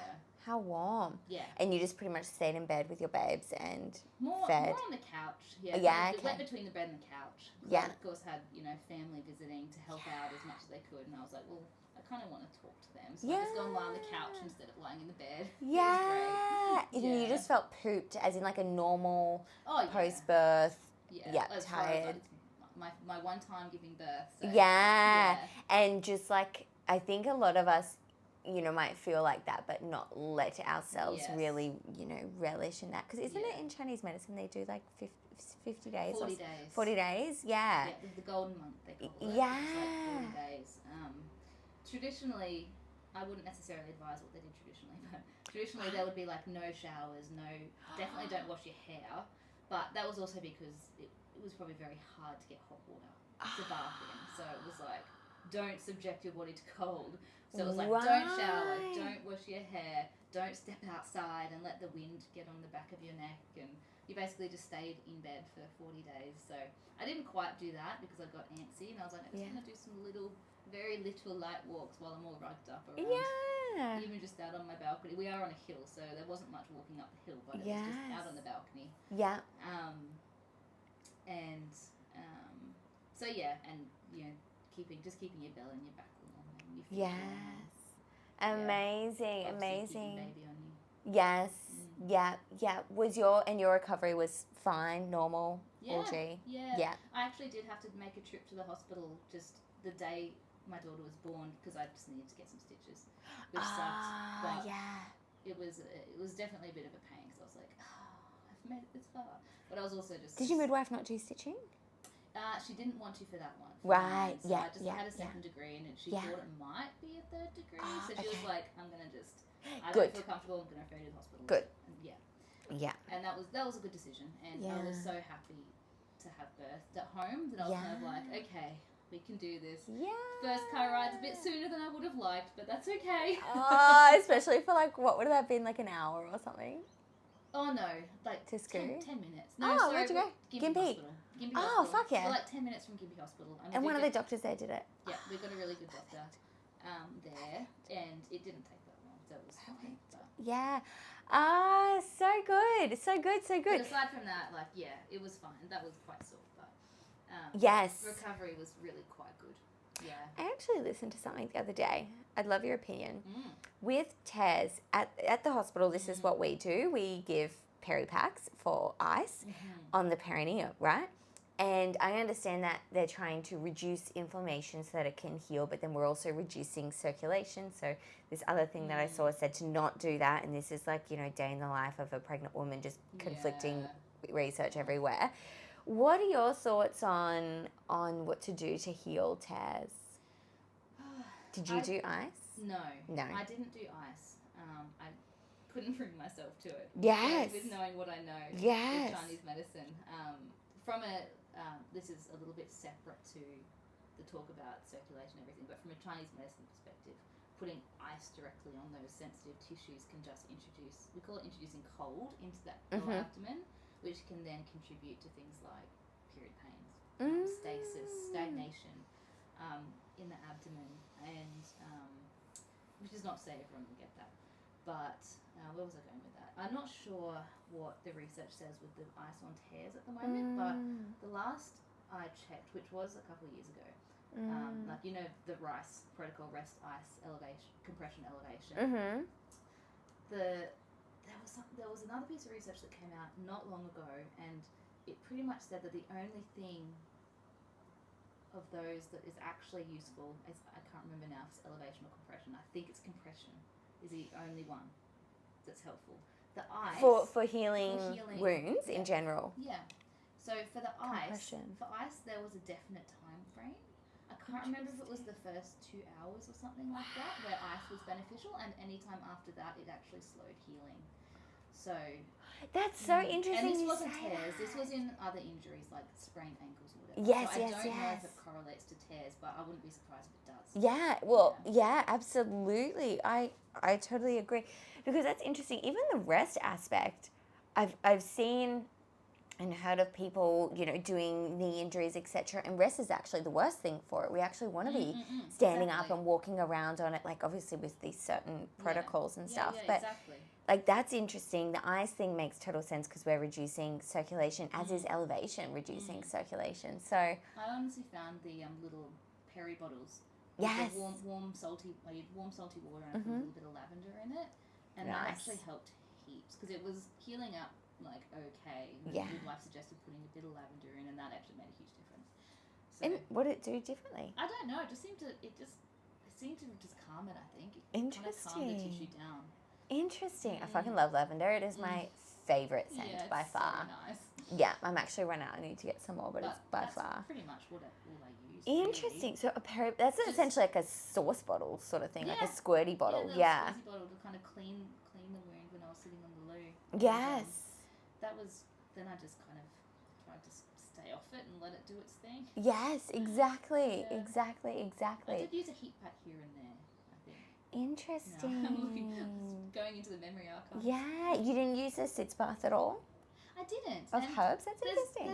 how warm. Yeah. And you just pretty much stayed in bed with your babes and more on the couch. Yeah. Yeah. Went between the bed and the couch. Yeah. I, of course, had family visiting to help out as much as they could, and I was like, well, I kind of want to talk to them, so I just go and lie on the couch instead of lying in the bed. Yeah. And you just felt pooped, as in like a normal post-birth. Yeah. Tired. My one time giving birth. So, and just like, I think a lot of us, might feel like that, but not let ourselves really, relish in that. Because isn't it in Chinese medicine they do like 50 days? 40 days. 40 days, Yeah, the golden month, they call it. Yeah. It's like 40 days. Traditionally, I wouldn't necessarily advise what they did traditionally, but traditionally there would be like no showers, definitely don't wash your hair. But that was also because it was probably very hard to get hot water to bath in. So it was like, don't subject your body to cold. So it was like, don't shower, don't wash your hair, don't step outside and let the wind get on the back of your neck. And you basically just stayed in bed for 40 days. So I didn't quite do that because I got antsy, and I was like, I'm just going to do some very little light walks while I'm all rugged up around. Yeah. Even just out on my balcony. We are on a hill, so there wasn't much walking up the hill, but it was just out on the balcony. Yeah. So yeah, and keeping your belly and your back warm. And your feet warm. Amazing. Baby on you. Yes. Yeah. Was your recovery was fine, normal, all G? Yeah. I actually did have to make a trip to the hospital just the day my daughter was born because I just needed to get some stitches, which sucked. But it was definitely a bit of a pain because I was like, I've made it this far. But I was also just... Did your midwife not do stitching? She didn't want to for that one. Right, so I just had a second degree, and she thought it might be a third degree. So she was like, I'm going to just... I don't feel comfortable, I'm going to refer you to the hospital. Good. And yeah. And that was a good decision. And I was so happy to have birthed at home that I was kind of like, okay, we can do this. Yeah. First car ride's a bit sooner than I would have liked, but that's okay. Especially for like, what would that have been, like an hour or something? Oh no, like to 10 minutes. No, sorry, where'd you go? Gympie. Gympie Hospital. Fuck yeah. We're like 10 minutes from Gympie Hospital. And one of the doctors there did it. Yeah, we got a really good doctor there, and it didn't take that long, so it was fine. Yeah. So good. But aside from that, it was fine. That was quite sore, but recovery was really quite good. Yeah. I actually listened to something the other day. I'd love your opinion. With Tez, at the hospital, this is what we do. We give peri-packs for ice on the perineum, right? And I understand that they're trying to reduce inflammation so that it can heal, but then we're also reducing circulation. So this other thing that I saw said to not do that, and this is like, day in the life of a pregnant woman, just conflicting research everywhere. What are your thoughts on what to do to heal tears? Did you do ice? No. No. I didn't do ice. I couldn't bring myself to it. Yes. With knowing what I know Yes. with Chinese medicine. This is a little bit separate to the talk about circulation and everything, but from a Chinese medicine perspective, putting ice directly on those sensitive tissues can just we call it introducing cold into that lower abdomen, which can then contribute to things like period pains, stasis, stagnation in the abdomen, and which is not to say everyone will get that. But where was I going with that? I'm not sure what the research says with the ice on tears at the moment, but the last I checked, which was a couple of years ago, the RICE protocol, rest, ice, elevation, compression, elevation. There was another piece of research that came out not long ago, and it pretty much said that the only thing of those that is actually useful is, I can't remember now if it's elevation or compression. I think it's compression is the only one that's helpful. The ice for healing wounds in general. Yeah. So for the ice, there was a definite time frame. I can't remember if it was the first 2 hours or something like that where ice was beneficial, and any time after that it actually slowed healing. So that's so interesting. And this wasn't tears. This was in other injuries like sprained ankles or whatever. Yes, so I yes, don't yes. know if it correlates to tears, but I wouldn't be surprised if it does. Yeah, well, yeah, absolutely. I totally agree, because that's interesting. Even the rest aspect, I've seen and heard of people, doing knee injuries, etc. And rest is actually the worst thing for it. We actually want to be standing up and walking around on it, like obviously with these certain protocols and stuff. But like that's interesting. The ice thing makes total sense because we're reducing circulation, as is elevation reducing circulation. So I honestly found the little Perry bottles. Yes. The warm salty water and put a little bit of lavender in it, and that actually helped heaps because it was healing up like okay. The midwife suggested putting a bit of lavender in, and that actually made a huge difference. So, and what did it do differently? I don't know. It seemed to just calm it. I think it interesting. Kind of calmed the tissue down. Interesting. I fucking love lavender. It is my favorite scent by far. So nice. Yeah, I'm actually run out. I need to get some more, but it's by far. Pretty much all I use. Interesting. Really. So that's essentially like a sauce bottle sort of thing, like a squirty bottle. Yeah, squirty bottle to kind of clean the wound when I was sitting on the loo. Yes. Then I just kind of tried to stay off it and let it do its thing. Yes, exactly, Yeah. exactly. I did use a heat pack here and there, I think. Interesting. Going into the memory archive. Yeah, you didn't use a sitz bath at all? I didn't. Of herbs? That's interesting.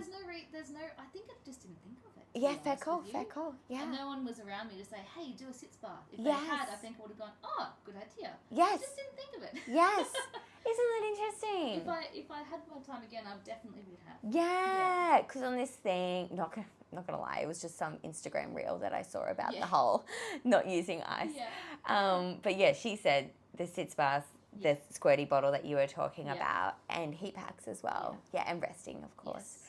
There's no, I think I just didn't think of it. Yeah, fair call, yeah. And no one was around me to say, hey, do a sitz bath. If they had, I think I would have gone, oh, good idea. Yes. I just didn't think of it. Yes. Isn't that interesting? If I had more time again, I definitely would have. Yeah, because on this thing, not gonna lie, it was just some Instagram reel that I saw about the whole not using ice. Yeah. But yeah, she said the sitz bath, the squirty bottle that you were talking about, and heat packs as well. Yeah, and resting, of course.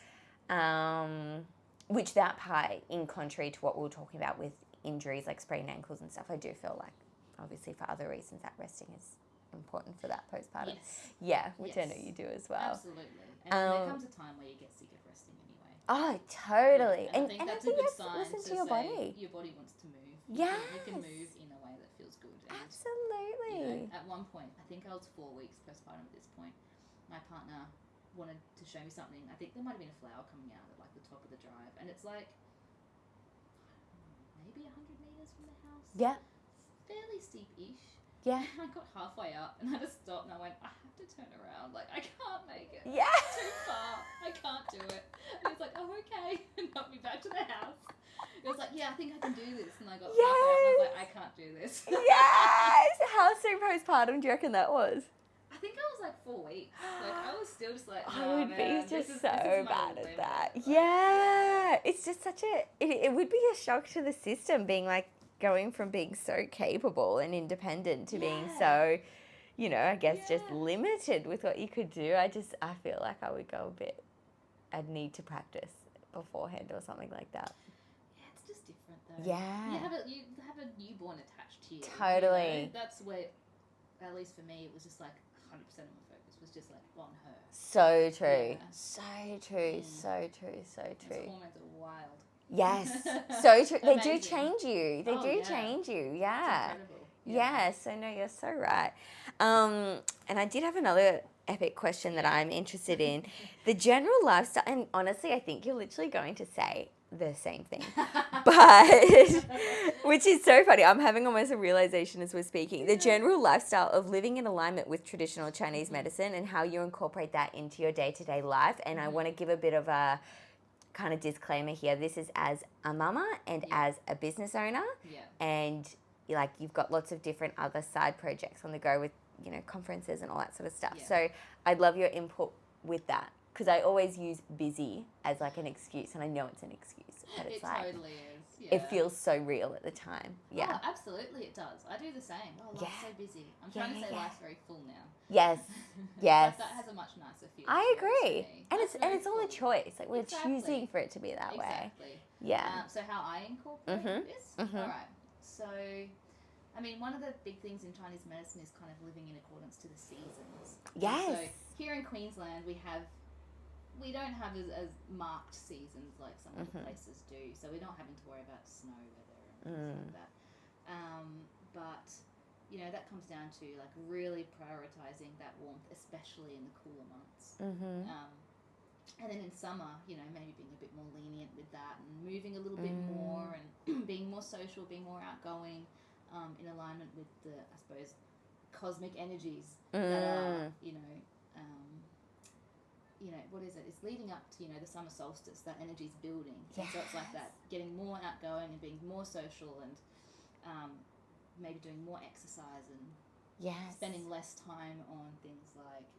Yes. Which that part, in contrary to what we were talking about with injuries like sprained ankles and stuff, I do feel like, obviously for other reasons, that resting is important for that postpartum. Yes. Yeah, which I know you do as well. Absolutely. And there comes a time where you get sick of resting anyway. Oh, totally. And I think that's a good sign listen to your say body. Your body wants to move. Yes. You can move in a way that feels good. And, absolutely. at one point, I think I was 4 weeks postpartum at this point, my partner wanted to show me something. I think there might have been a flower coming out at like the top of the drive, and it's like maybe 100 meters from the house. Yeah. Fairly steep-ish. Yeah. And I got halfway up and I just stopped and I went, I have to turn around. Like, I can't make it. Yeah. It's too far. I can't do it. And he's like, oh, okay. And got me back to the house. It was like, yeah, I think I can do this. And I got halfway up and I was like, I can't do this. Yes. How soon postpartum do you reckon that was? I think I was like 4 weeks. Like, I was still just like, I would be just so bad at that. Like, yeah. It's just such it would be a shock to the system being like, going from being so capable and independent to being so, I guess just limited with what you could do. I feel like I would go a bit, I'd need to practice beforehand or something like that. Yeah, it's just different though. Yeah. You have a newborn attached to you. Totally. That's where, at least for me, it was just like 100% of my focus was just like on her. So true. Yeah. So true. So true. So Those true. hormones are wild. Yes. So true. They do Amazing. change you. They Oh, do yeah. change you. It's Yeah. incredible. Yeah. So no, you're so right. And I did have another epic question that I'm interested in. The general lifestyle, and honestly, I think you're literally going to say the same thing. But, which is so funny. I'm having almost a realization as we're speaking. The general lifestyle of living in alignment with traditional Chinese medicine and how you incorporate that into your day-to-day life. And I want to give a bit of a kind of disclaimer here. This is as a mama and as a business owner. Yeah. And like you've got lots of different other side projects on the go with, you know, conferences and all that sort of stuff. Yeah. So I'd love your input with that, because I always use busy as like an excuse, and I know it's an excuse, but it's It like totally is. Yeah. it feels so real at the time. Yeah. Oh, absolutely it does. I do the same. Oh, life's so busy. I'm trying to say life's very full now. Yes. Yes. That has a much nicer feel. I to it agree. to me. And Life's it's very all a full. choice. Like we're Exactly. choosing for it to be that way. Exactly. Yeah. So how I incorporate this? Mhm. All right. So, I mean, one of the big things in Chinese medicine is kind of living in accordance to the seasons. Yes. So here in Queensland, we don't have as marked seasons like some other places do. So we're not having to worry about snow weather and things like that. But you know, that comes down to like really prioritizing that warmth, especially in the cooler months. And then in summer, you know, maybe being a bit more lenient with that and moving a little bit more and being more social, being more outgoing, in alignment with the, I suppose, cosmic energies that are, you know, what is it? It's leading up to, you know, the summer solstice. That energy's building. Yes. So it's like that, getting more outgoing and being more social and maybe doing more exercise and spending less time on things like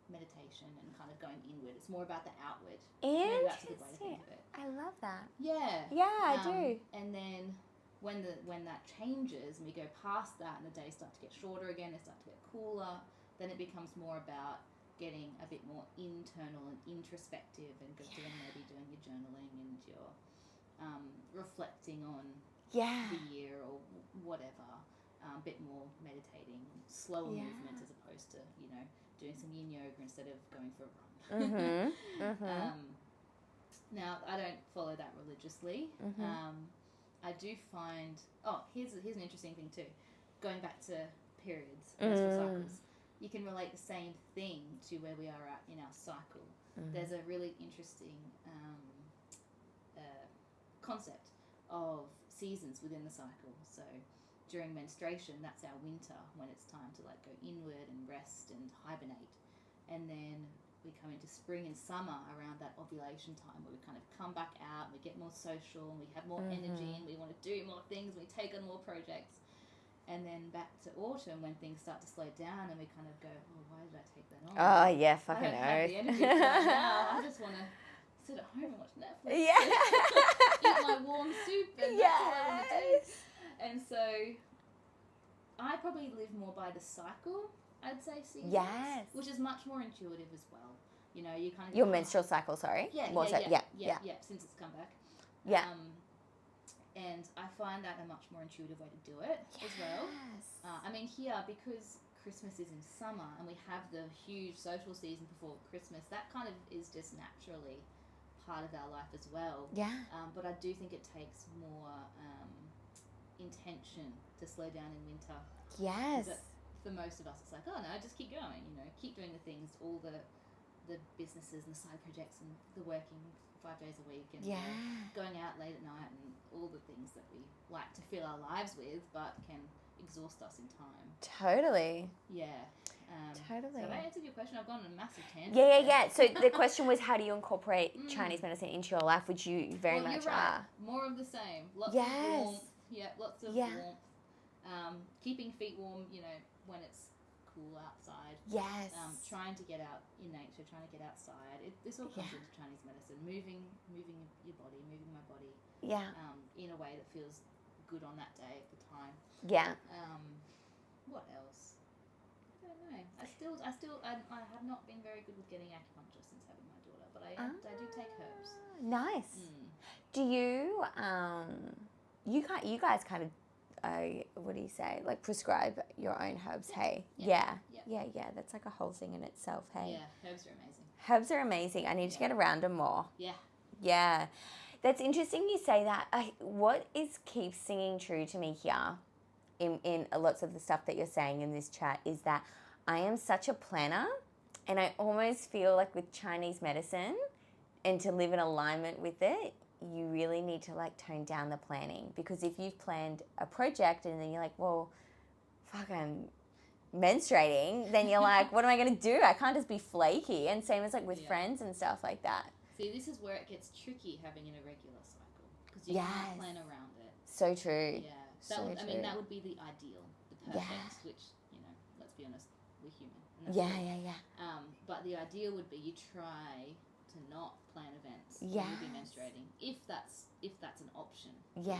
meditation and kind of going inward. It's more about the outward. Maybe that's a good way to think of it. I love that. Yeah. Yeah, I do. And then when that changes and we go past that and the days start to get shorter again, they start to get cooler, then it becomes more about getting a bit more internal and introspective and maybe doing your journaling and your reflecting on the year or whatever, a bit more meditating, slower movement as opposed to, you know, doing some yin yoga instead of going for a run. Now, I don't follow that religiously. I do find, here's an interesting thing too. Going back to periods, menstrual cycles, you can relate the same thing to where we are at in our cycle. There's a really interesting concept of seasons within the cycle. So during menstruation, that's our winter, when it's time to like go inward and rest and hibernate. And then we come into spring and summer around that ovulation time where we kind of come back out and we get more social and we have more energy and we want to do more things, we take on more projects. And then back to autumn when things start to slow down and we kind of go, oh, why did I take that on? Oh, yeah, fucking I don't have the energy for that now. I just want to sit at home and watch Netflix. Eat my warm soup and that's all I want to do. And so I probably live more by the cycle, I'd say, seasons. Yes. Which is much more intuitive as well. You know, you kind of... Your menstrual cycle, sorry? Yeah, since it's come back. Yeah. And I find that a much more intuitive way to do it as well. I mean, here, because Christmas is in summer and we have the huge social season before Christmas, that kind of is just naturally part of our life as well. Yeah. But I do think it takes more intention to slow down in winter. Yes. But for most of us, it's like, oh no, just keep going, you know, keep doing the things, all the businesses and the side projects and the working 5 days a week and going out late at night and all the things that we like to fill our lives with but can exhaust us in time. Totally. Yeah. Totally. So have I answered your question? I've gone on a massive tangent. Yeah. So the question was, how do you incorporate Chinese medicine into your life, which you very much are. More of the same. Lots of warmth. Yeah, lots of warmth. Keeping feet warm, you know, when it's cool outside. Yes. Trying to get out in nature, trying to get outside. This all comes into Chinese medicine. Moving your body, moving my body. Yeah. In a way that feels good on that day at the time. Yeah. What else? I don't know. I have not been very good with getting acupuncture since having my daughter, but I do take herbs. Nice. Do you you guys kind of what do you say? Like prescribe your own herbs. Hey, Yeah. yeah. That's like a whole thing in itself. Hey, Yeah, herbs are amazing. herbs are amazing. I need to get around them more. Yeah. That's interesting you say that. What keeps singing true to me here in lots of the stuff that you're saying in this chat is that I am such a planner, and I almost feel like with Chinese medicine, and to live in alignment with it, you really need to like tone down the planning, because if you've planned a project and then you're like, well, fuck, I'm menstruating, then you're like, what am I going to do? I can't just be flaky. And same as like with friends and stuff like that. See, this is where it gets tricky having an irregular cycle, because you can't plan around it. So true. Yeah. I mean, that would be the ideal, the perfect, which, let's be honest, we're human. Yeah. But the ideal would be you try to not plan events when you'll be menstruating, if that's an option. Yeah.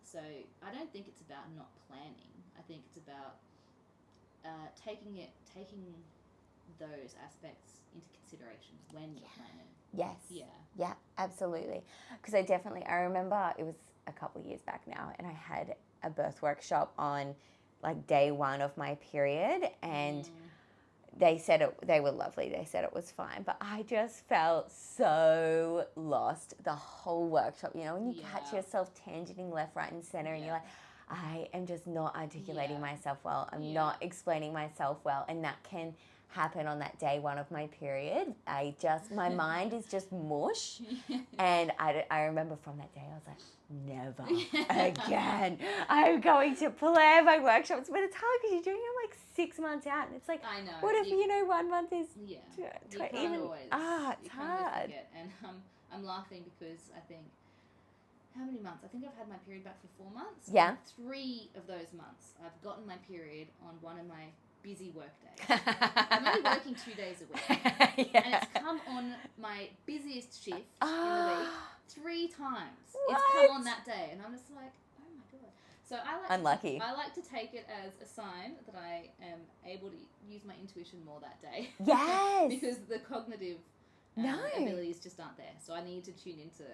So I don't think it's about not planning. I think it's about taking those aspects into consideration when you're planning. Yes. Yeah, absolutely. Because I remember it was a couple of years back now, and I had a birth workshop on like day 1 of my period, and they said they were lovely. They said it was fine, but I just felt so lost the whole workshop. You know, when you catch yourself tangenting left, right, and center, and you're like, I am just not articulating myself well. I'm not explaining myself well, and that can happen on that day 1 of my period. My mind is just mush. And I remember from that day, I was like, never again. I'm going to plan my workshops. But it's hard because you're doing them like 6 months out. And it's like, I know. What if, 1 month is... Yeah. It's hard. hard. And I'm laughing because I think, how many months? I think I've had my period back for 4 months. Yeah. 3 of those months, I've gotten my period on one of my busy work days. I'm only working 2 days a week. And it's come on my busiest shift in the week 3 times. What? It's come on that day. And I'm just like, oh my God. So Unlucky. I like to take it as a sign that I am able to use my intuition more that day. Yes. Because the cognitive abilities just aren't there. So I need to tune into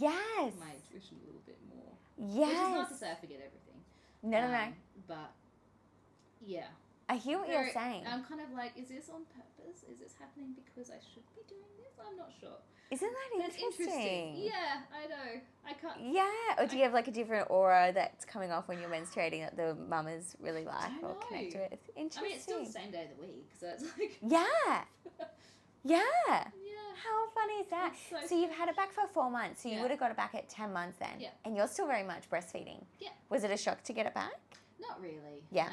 my intuition a little bit more. Yes. Which is not to say I forget everything. No. But, yeah. I hear what you're saying. I'm kind of like, is this on purpose? Is this happening because I should be doing this? I'm not sure. Isn't that interesting? Yeah, I know. I can't. Yeah, or do you have like a different aura that's coming off when you're menstruating that the mamas really like or connect with? Interesting. I mean, it's still the same day of the week, so it's like... Yeah. How funny is that? So you've strange. had it back for 4 months, so you would have got it back at 10 months then. Yeah. And you're still very much breastfeeding. Yeah. Was it a shock to get it back? Not really. Yeah.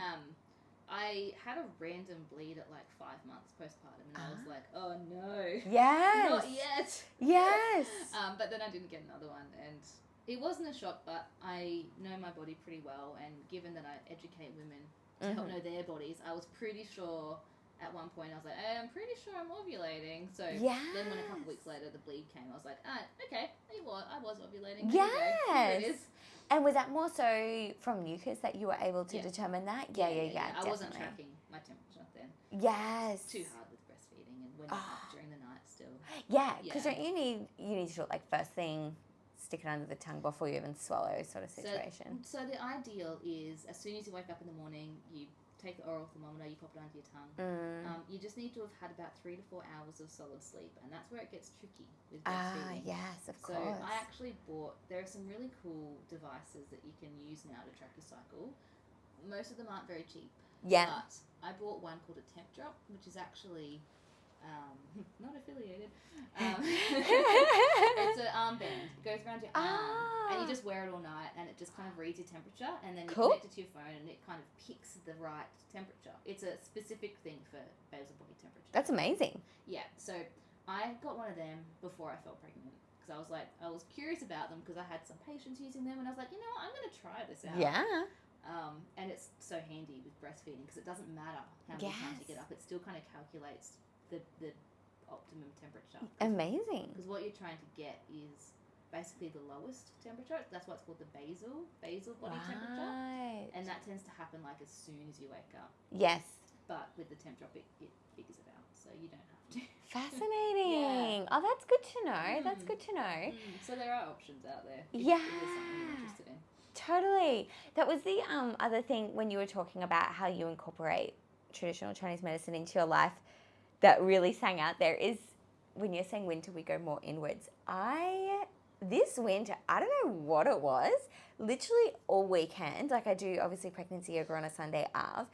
I had a random bleed at like 5 months postpartum, and I was like, oh no. Yes. Not yet. Yes. But then I didn't get another one, and it wasn't a shock, but I know my body pretty well, and given that I educate women to help know their bodies, I was pretty sure at one point, I was like, I'm pretty sure I'm ovulating. So then when a couple of weeks later the bleed came, I was like, okay, I was ovulating. Yes. Here it is. And was that more so from mucus that you were able to determine that? Yeah. I wasn't tracking my temperature then. Yes. It's too hard with breastfeeding and when you're up during the night still. Yeah, because you need to do it like first thing, stick it under the tongue before you even swallow sort of situation. So the ideal is as soon as you wake up in the morning, you take the oral thermometer, you pop it under your tongue. You just need to have had about 3 to 4 hours of solid sleep, and that's where it gets tricky with breastfeeding. Yes, of course. So I actually there are some really cool devices that you can use now to track your cycle. Most of them aren't very cheap. Yeah. But I bought one called a temp drop, which is actually not affiliated. It's an armband. It goes around your arm, and you just wear it all night, and it just kind of reads your temperature, and then you connect it to your phone, and it kind of picks the right temperature. It's a specific thing for basal body temperature. That's amazing. Yeah. So I got one of them before I fell pregnant, because I was curious about them because I had some patients using them, and I was like, you know what, I'm going to try this out. Yeah. And it's so handy with breastfeeding because it doesn't matter how many times you get up. It still kind of calculates the optimum temperature. Amazing. Because what you're trying to get is basically the lowest temperature. That's what's called the basal body temperature. And that tends to happen like as soon as you wake up. Yes. But with the temp drop, it figures it out. So you don't have to Fascinating. Oh, that's good to know. That's good to know. So there are options out there. If Yeah. it is something you're interested in. Totally. That was the other thing when you were talking about how you incorporate traditional Chinese medicine into your life that really sang out there is when you're saying winter, we go more inwards. This winter, I don't know what it was, literally all weekend, like I do obviously pregnancy yoga on a Sunday of,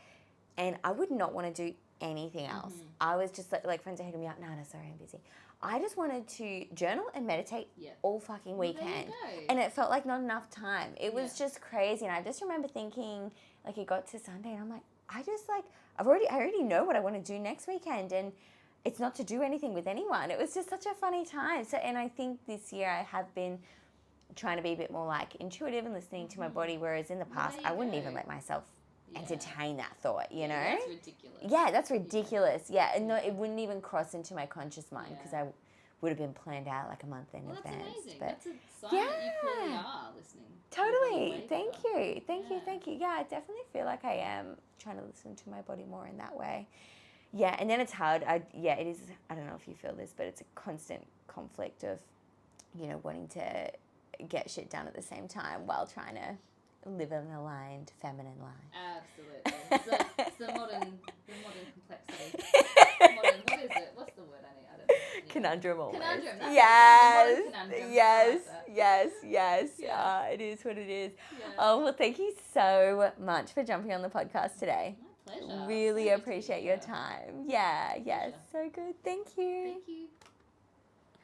and I would not want to do anything else. I was just like friends are hitting me up, no, sorry, I'm busy. I just wanted to journal and meditate all fucking weekend. There you go. And it felt like not enough time. It was just crazy. And I just remember thinking, like, it got to Sunday and I'm like, I already know what I want to do next weekend. And it's not to do anything with anyone. It was just such a funny time. So, and I think this year I have been trying to be a bit more like intuitive and listening to my body, whereas in the past I wouldn't even let myself entertain that thought, you know? That's ridiculous. Yeah, that's ridiculous. Yeah, and no, it wouldn't even cross into my conscious mind because I would have been planned out like a month in advance. That's amazing. But That's a sign that you clearly are listening. totally. Thank you. Yeah, I definitely feel like I am trying to listen to my body more in that way. Yeah, and then it's hard. It is. I don't know if you feel this, but it's a constant conflict of, wanting to get shit done at the same time while trying to live an aligned feminine life. Absolutely. It's the modern complexity. What is it? What's the word I need? I don't know. Conundrum almost. Conundrum. That's Yes. it. The modern conundrum. Yes. Yeah. It is what it is. Yeah. Oh, well, thank you so much for jumping on the podcast today. My pleasure. Really So good to appreciate be your here. time. Yes. Pleasure. So good. Thank you. Thank you.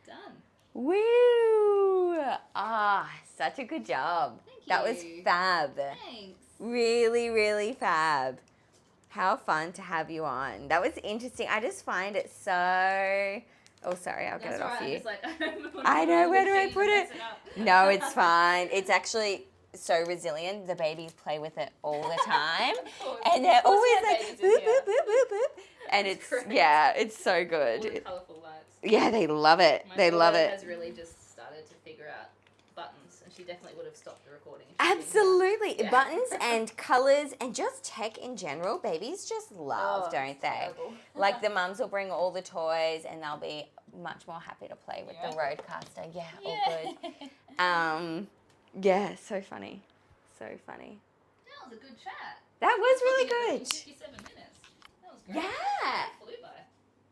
Done. Woo! Such a good job. Thank That was you. fab. Thanks. Really, really fab. How fun to have you on. That was interesting. I just find it so... Oh, sorry, I'll get it off you. I know, where do I put it? No, it's fine. It's actually so resilient. The babies play with it all the time. And they're always like, boop, boop, boop, boop, boop. And it's, it's so good. All the colourful lights. Yeah, they love it. My They love daughter it. has really just started to figure out buttons, and she definitely would have stopped the recording. If she didn't. Absolutely. Yeah. Buttons and colours and just tech in general, babies just love, don't they? Terrible. Like the mums will bring all the toys and they'll be much more happy to play with the roadcaster. Yeah, all good. So funny. So funny. That was a good chat. That was really You good. took yourself